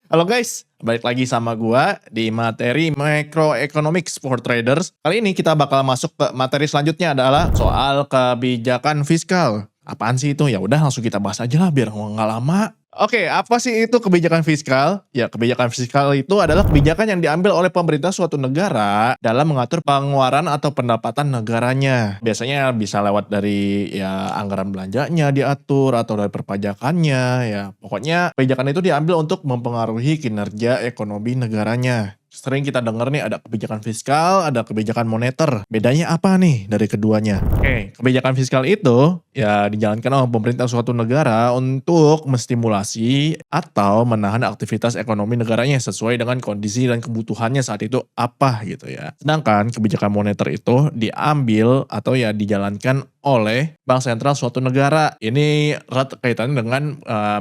Halo guys, balik lagi sama gua di materi Microeconomics for Traders. Kali ini kita bakal masuk ke materi selanjutnya adalah soal kebijakan fiskal. Apaan sih itu? Ya udah langsung kita bahas aja lah biar nggak lama. Oke, apa sih itu kebijakan fiskal? Ya, kebijakan fiskal itu adalah kebijakan yang diambil oleh pemerintah suatu negara dalam mengatur pengeluaran atau pendapatan negaranya. Biasanya bisa lewat dari ya anggaran belanjanya diatur atau dari perpajakannya ya. Pokoknya kebijakan itu diambil untuk mempengaruhi kinerja ekonomi negaranya. Sering kita dengar nih ada kebijakan fiskal, ada kebijakan moneter. Bedanya apa nih dari keduanya? Oke, kebijakan fiskal itu ya dijalankan oleh pemerintah suatu negara untuk menstimulasi atau menahan aktivitas ekonomi negaranya sesuai dengan kondisi dan kebutuhannya saat itu apa gitu ya. Sedangkan kebijakan moneter itu diambil atau ya dijalankan oleh bank sentral suatu negara. Ini erat kaitannya dengan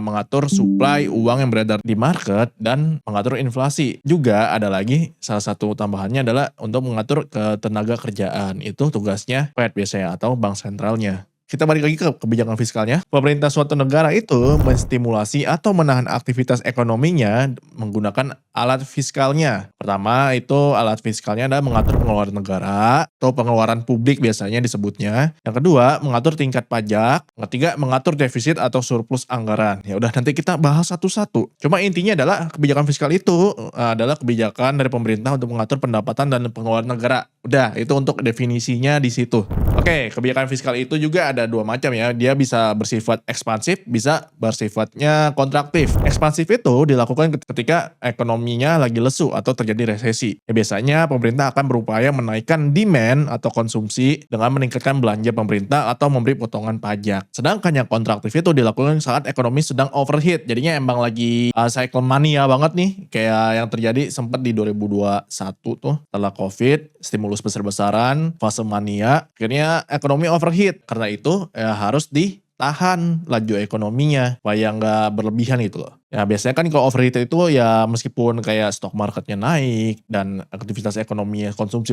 mengatur suplai uang yang beredar di market dan mengatur inflasi. Juga ada lagi salah satu tambahannya adalah untuk mengatur ketenaga kerjaan. Itu tugasnya Fed biasanya atau bank sentralnya. Kita balik lagi ke kebijakan fiskalnya. Pemerintah suatu negara itu menstimulasi atau menahan aktivitas ekonominya menggunakan alat fiskalnya. Pertama itu alat fiskalnya adalah mengatur pengeluaran negara atau pengeluaran publik biasanya disebutnya. Yang kedua mengatur tingkat pajak. Yang ketiga mengatur defisit atau surplus anggaran. Ya udah nanti kita bahas satu-satu. Cuma intinya adalah kebijakan fiskal itu adalah kebijakan dari pemerintah untuk mengatur pendapatan dan pengeluaran negara. Udah itu untuk definisinya di situ. Oke, kebijakan fiskal itu juga ada dua macam ya. Dia bisa bersifat ekspansif, bisa bersifatnya kontraktif. Ekspansif itu dilakukan ketika ekonominya lagi lesu atau terjadi resesi. Ya, biasanya pemerintah akan berupaya menaikkan demand atau konsumsi dengan meningkatkan belanja pemerintah atau memberi potongan pajak. Sedangkan yang kontraktif itu dilakukan saat ekonomi sedang overheat. Jadinya emang lagi cycle mania banget nih. Kayak yang terjadi sempat di 2021 tuh setelah COVID, stimulus besar-besaran, fase mania, akhirnya ekonomi overheat. Karena itu ya harus ditahan laju ekonominya supaya nggak berlebihan gitu loh. Ya biasanya kan kalau overheat itu ya meskipun kayak stock marketnya naik dan aktivitas ekonominya konsumsi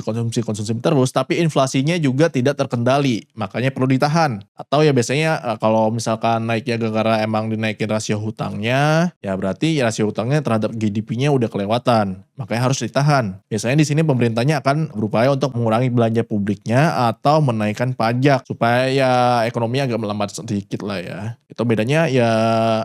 terus, tapi inflasinya juga tidak terkendali, makanya perlu ditahan. Atau ya biasanya kalau misalkan naiknya gara-gara emang dinaikin rasio hutangnya, ya berarti rasio hutangnya terhadap GDP-nya udah kelewatan, makanya harus ditahan. Biasanya di sini pemerintahnya akan berupaya untuk mengurangi belanja publiknya atau menaikkan pajak supaya ya ekonomi agak melambat sedikit lah ya. Itu bedanya ya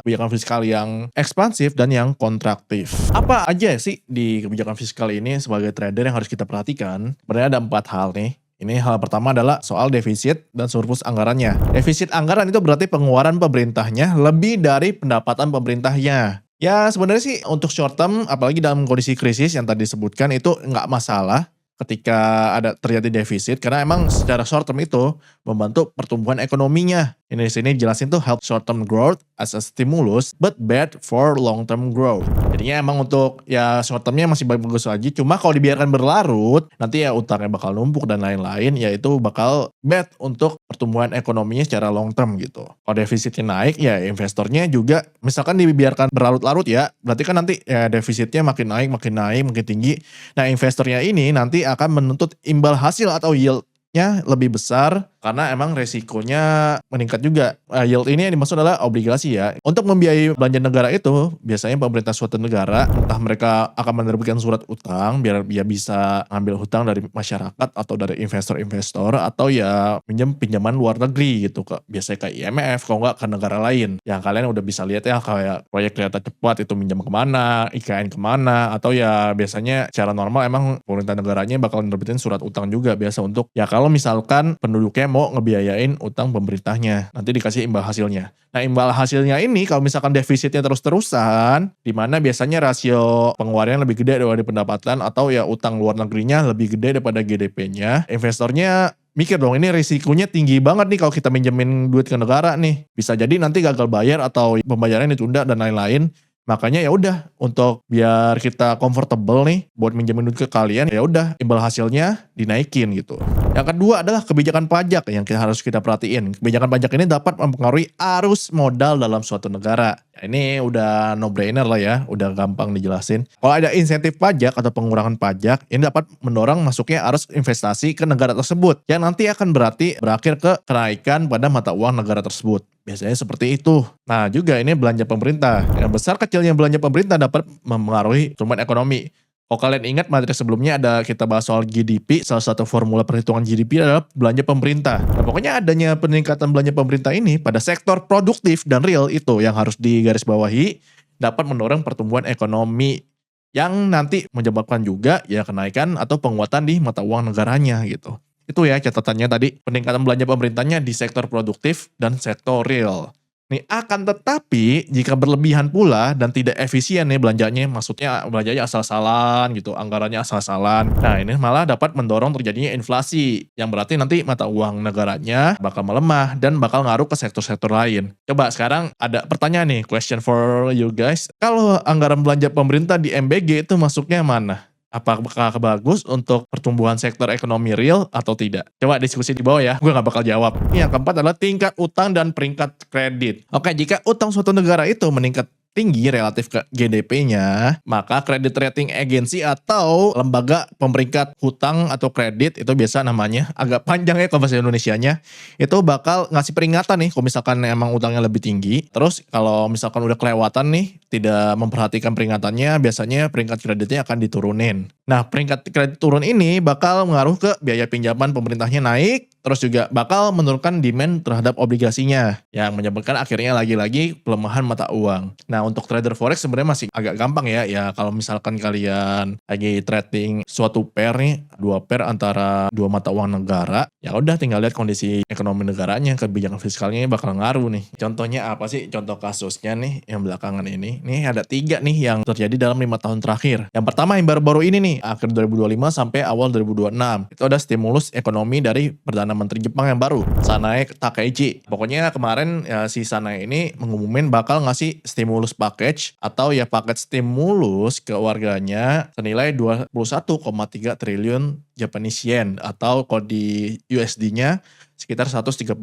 kebijakan fiskal yang ekspansif dan yang kontraktif. Apa aja sih di kebijakan fiskal ini sebagai trader yang harus kita perhatikan? Sebenarnya ada 4 hal nih. Ini hal pertama adalah soal defisit dan surplus anggarannya. Defisit anggaran itu berarti pengeluaran pemerintahnya lebih dari pendapatan pemerintahnya. Ya sebenarnya sih untuk short term, apalagi dalam kondisi krisis yang tadi disebutkan itu nggak masalah ketika ada terjadi defisit. Karena emang secara short term itu membantu pertumbuhan ekonominya. Ini di sini jelasin tuh help short term growth as a stimulus but bad for long term growth. Jadinya emang untuk ya short termnya masih bagus lagi. Cuma kalau dibiarkan berlarut nanti ya utangnya bakal numpuk dan lain-lain. Ya itu bakal bad untuk pertumbuhan ekonominya secara long term gitu. Kalau defisitnya naik ya investornya juga misalkan dibiarkan berlarut-larut ya. Berarti kan nanti ya defisitnya makin naik, makin tinggi. Nah investornya ini nanti akan menuntut imbal hasil atau yield-nya lebih besar karena emang resikonya meningkat juga. Yield ini yang dimaksud adalah obligasi ya. Untuk membiayai belanja negara itu, biasanya pemerintah suatu negara, entah mereka akan menerbitkan surat utang biar dia bisa ngambil hutang dari masyarakat atau dari investor-investor atau ya pinjaman luar negeri gitu. Biasanya kayak IMF, kalau nggak ke negara lain. Yang kalian udah bisa lihat ya kayak proyek kereta cepat itu minjam kemana, IKN kemana, atau ya biasanya secara normal emang pemerintah negaranya bakal nerbitin surat utang juga biasa untuk ya kalau misalkan penduduknya mau ngebiayain utang pemerintahnya. Nanti dikasih imbal hasilnya. Nah imbal hasilnya ini kalau misalkan defisitnya terus-terusan, di mana biasanya rasio pengeluarannya lebih gede daripada pendapatan atau ya utang luar negerinya lebih gede daripada GDP-nya, investornya mikir dong ini risikonya tinggi banget nih kalau kita minjemin duit ke negara nih. Bisa jadi nanti gagal bayar atau pembayarannya ditunda dan lain-lain. Makanya ya udah untuk biar kita comfortable nih buat minjemin duit ke kalian ya udah imbal hasilnya dinaikin gitu. Yang kedua adalah kebijakan pajak yang harus kita perhatiin. Kebijakan pajak ini dapat mempengaruhi arus modal dalam suatu negara. Ya, ini udah no brainer lah ya, udah gampang dijelasin. Kalau ada insentif pajak atau pengurangan pajak, ini dapat mendorong masuknya arus investasi ke negara tersebut yang nanti akan berakhir ke kenaikan pada mata uang negara tersebut. Biasanya seperti itu. Nah, juga ini belanja pemerintah. Yang besar kecilnya belanja pemerintah dapat mempengaruhi pertumbuhan ekonomi. Kalau kalian ingat materi sebelumnya ada kita bahas soal GDP, salah satu formula perhitungan GDP adalah belanja pemerintah. Nah, pokoknya adanya peningkatan belanja pemerintah ini pada sektor produktif dan real itu yang harus digarisbawahi dapat mendorong pertumbuhan ekonomi yang nanti menyebabkan juga ya kenaikan atau penguatan di mata uang negaranya gitu. Itu ya catatannya tadi, peningkatan belanja pemerintahnya di sektor produktif dan sektor real. Nih, akan tetapi jika berlebihan pula dan tidak efisien nih belanjanya, maksudnya belanjanya asal-asalan gitu, anggarannya asal-asalan. Nah, ini malah dapat mendorong terjadinya inflasi, yang berarti nanti mata uang negaranya bakal melemah dan bakal ngaruh ke sektor-sektor lain. Coba sekarang ada pertanyaan nih, question for you guys. Kalau anggaran belanja pemerintah di MBG itu masuknya mana? Apakah bagus untuk pertumbuhan sektor ekonomi real atau tidak? Coba diskusi di bawah ya, gue gak bakal jawab. Yang keempat adalah tingkat utang dan peringkat kredit. Oke, jika utang suatu negara itu meningkat tinggi relatif ke GDP-nya, maka kredit rating agency atau lembaga pemeringkat hutang atau kredit, itu biasa namanya, agak panjang ya kalau bahasa Indonesianya, itu bakal ngasih peringatan nih kalau misalkan emang utangnya lebih tinggi. Terus kalau misalkan udah kelewatan nih, tidak memperhatikan peringatannya, biasanya peringkat kreditnya akan diturunin. Nah, peringkat kredit turun ini bakal mengaruh ke biaya pinjaman pemerintahnya naik, terus juga bakal menurunkan demand terhadap obligasinya, yang menyebabkan akhirnya lagi-lagi pelemahan mata uang. Nah, untuk trader forex sebenarnya masih agak gampang ya. Ya kalau misalkan kalian lagi trading suatu pair nih, dua pair antara dua mata uang negara, ya udah tinggal lihat kondisi ekonomi negaranya, kebijakan fiskalnya bakal ngaruh nih. Contohnya apa sih? Contoh kasusnya nih yang belakangan ini. Nih ada 3 nih yang terjadi dalam 5 tahun terakhir. Yang pertama yang baru-baru ini nih, akhir 2025 sampai awal 2026. Itu ada stimulus ekonomi dari Perdana Menteri Jepang yang baru, Sanae Takaichi. Pokoknya kemarin ya, si Sanae ini mengumumin bakal ngasih stimulus package atau ya paket stimulus ke warganya senilai 21,3 triliun Japanese yen atau kalau di USD-nya sekitar 135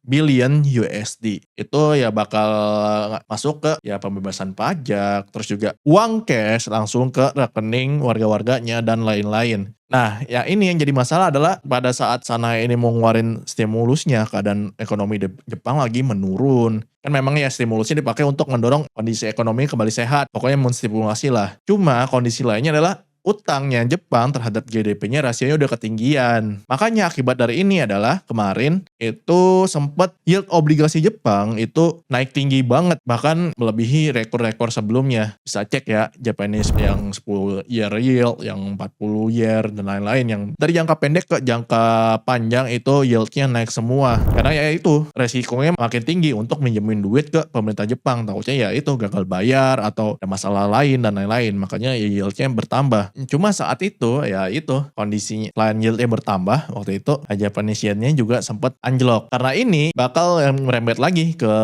billion USD. Itu ya bakal masuk ke ya pembebasan pajak, terus juga uang cash langsung ke rekening warga-warganya dan lain-lain. Nah, ya ini yang jadi masalah adalah pada saat Sanae ini mau ngeluarin stimulusnya, keadaan ekonomi Jepang lagi menurun. Kan memang ya stimulusnya dipakai untuk mendorong kondisi ekonomi kembali sehat. Pokoknya menstimulasi lah. Cuma kondisi lainnya adalah utangnya Jepang terhadap GDP-nya rasionya udah ketinggian. Makanya akibat dari ini adalah kemarin itu sempat yield obligasi Jepang itu naik tinggi banget. Bahkan melebihi rekor-rekor sebelumnya. Bisa cek ya Japanese yang 10 year yield, yang 40 year dan lain-lain. Yang dari jangka pendek ke jangka panjang itu yieldnya naik semua. Karena ya itu resikonya makin tinggi untuk minjemin duit ke pemerintah Jepang. Takutnya ya itu gagal bayar atau ada masalah lain dan lain-lain. Makanya ya yieldnya bertambah. Cuma saat itu ya itu kondisinya klien yieldnya bertambah waktu itu Japanese yen-nya juga sempat anjlok. Karena ini bakal merembet lagi ke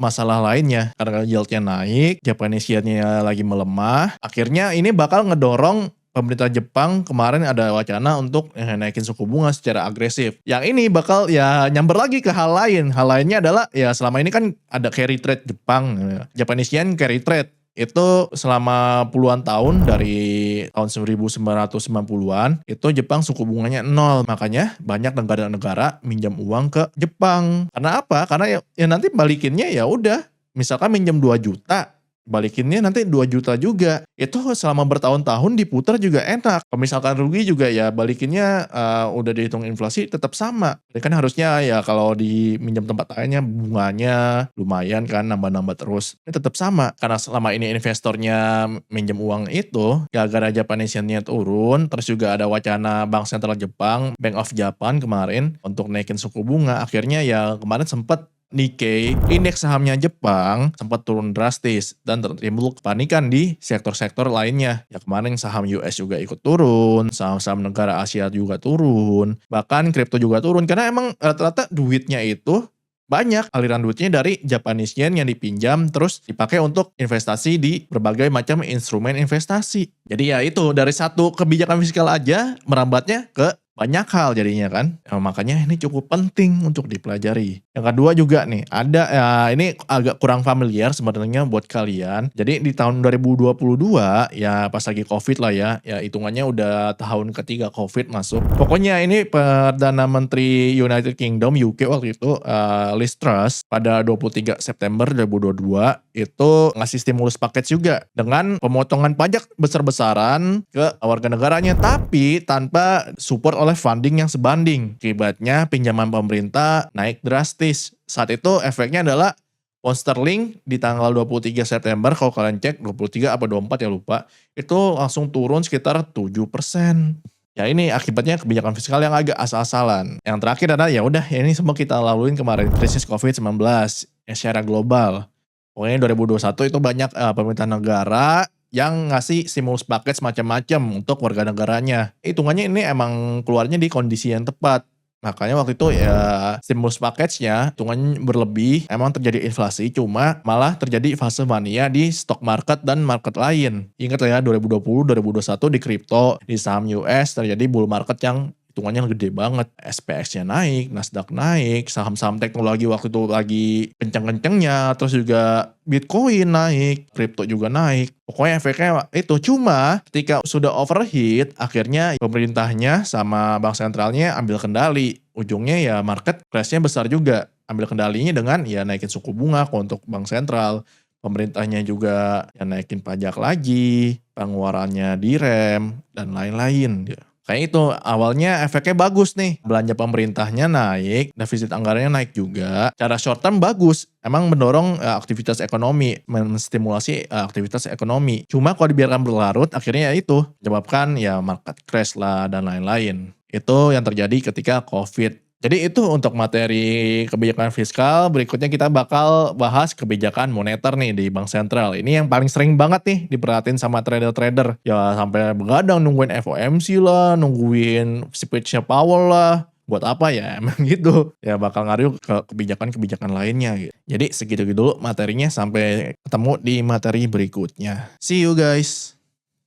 masalah lainnya. Karena yieldnya naik, Japanese yen-nya lagi melemah. Akhirnya ini bakal ngedorong pemerintah Jepang kemarin ada wacana untuk naikin suku bunga secara agresif. Yang ini bakal ya nyamber lagi ke hal lain. Hal lainnya adalah ya selama ini kan ada carry trade Jepang, Japanese yen carry trade. Itu selama puluhan tahun dari tahun 1990-an itu Jepang suku bunganya 0. Makanya banyak negara-negara minjam uang ke Jepang. Karena apa? Karena ya nanti balikinnya ya udah. Misalkan minjam 2 juta, balikinnya nanti 2 juta juga. Itu selama bertahun-tahun diputar juga enak. Kalau misalkan rugi juga ya balikinnya udah dihitung inflasi tetap sama. Jadi kan harusnya ya kalau di minjam tempat lainnya bunganya lumayan kan nambah-nambah terus. Ini tetap sama. Karena selama ini investornya minjem uang itu gara-gara Japanese yen-nya turun. Terus juga ada wacana Bank Sentral Jepang, Bank of Japan kemarin untuk naikin suku bunga. Akhirnya ya kemarin sempat Nikkei, indeks sahamnya Jepang sempat turun drastis dan timbul kepanikan di sektor-sektor lainnya. Ya kemarin saham US juga ikut turun, saham-saham negara Asia juga turun, bahkan kripto juga turun karena emang rata-rata duitnya itu banyak aliran duitnya dari Japanese yen yang dipinjam terus dipakai untuk investasi di berbagai macam instrumen investasi. Jadi ya itu dari satu kebijakan fiskal aja merambatnya ke banyak hal jadinya kan. Makanya ini cukup penting untuk dipelajari. Yang kedua juga nih, ada ya ini agak kurang familiar sebenarnya buat kalian. Jadi di tahun 2022 ya pas lagi Covid lah ya hitungannya udah tahun ketiga Covid masuk. Pokoknya ini Perdana Menteri United Kingdom UK waktu itu Liz Truss pada 23 September 2022 itu ngasih stimulus paket juga dengan pemotongan pajak besar-besaran ke warga negaranya tapi tanpa support oleh funding yang sebanding. Akibatnya pinjaman pemerintah naik drastis. Saat itu efeknya adalah pound sterling di tanggal 23 September kalau kalian cek 23 apa 24 ya lupa, itu langsung turun sekitar 7%. Ya ini akibatnya kebijakan fiskal yang agak asal-asalan. Yang terakhir adalah ya udah ya ini semua kita laluin kemarin krisis COVID-19 secara global. Pokoknya 2021 itu banyak pemerintah negara yang ngasih stimulus paket semacam-macam untuk warga negaranya. Hitungannya ini emang keluarnya di kondisi yang tepat. Makanya waktu itu ya stimulus package-nya hitungannya berlebih, emang terjadi inflasi, cuma malah terjadi fase mania di stock market dan market lain. Ingat ya 2020, 2021 di kripto, di saham US terjadi bull market yang hitungannya gede banget. SPX-nya naik, Nasdaq naik, saham-saham teknologi waktu itu lagi kenceng-kencengnya, terus juga Bitcoin naik, kripto juga naik. Pokoknya efeknya itu. Cuma ketika sudah overheat, akhirnya pemerintahnya sama bank sentralnya ambil kendali. Ujungnya ya market crash-nya besar juga. Ambil kendalinya dengan ya naikin suku bunga untuk bank sentral. Pemerintahnya juga ya naikin pajak lagi, pengeluarannya direm, dan lain-lain. Kayak itu, awalnya efeknya bagus nih. Belanja pemerintahnya naik, defisit anggarannya naik juga. Cara short term bagus, emang mendorong aktivitas ekonomi, menstimulasi aktivitas ekonomi. Cuma kalau dibiarkan berlarut, akhirnya ya itu, menyebabkan ya market crash lah dan lain-lain. Itu yang terjadi ketika COVID. Jadi itu untuk materi kebijakan fiskal. Berikutnya kita bakal bahas kebijakan moneter nih di bank sentral. Ini yang paling sering banget nih diperhatiin sama trader-trader. Ya sampai begadang nungguin FOMC lah, nungguin speech-nya Powell lah. Buat apa ya emang gitu. Ya bakal ngaruh ke kebijakan-kebijakan lainnya gitu. Jadi segitu dulu materinya, sampai ketemu di materi berikutnya. See you guys.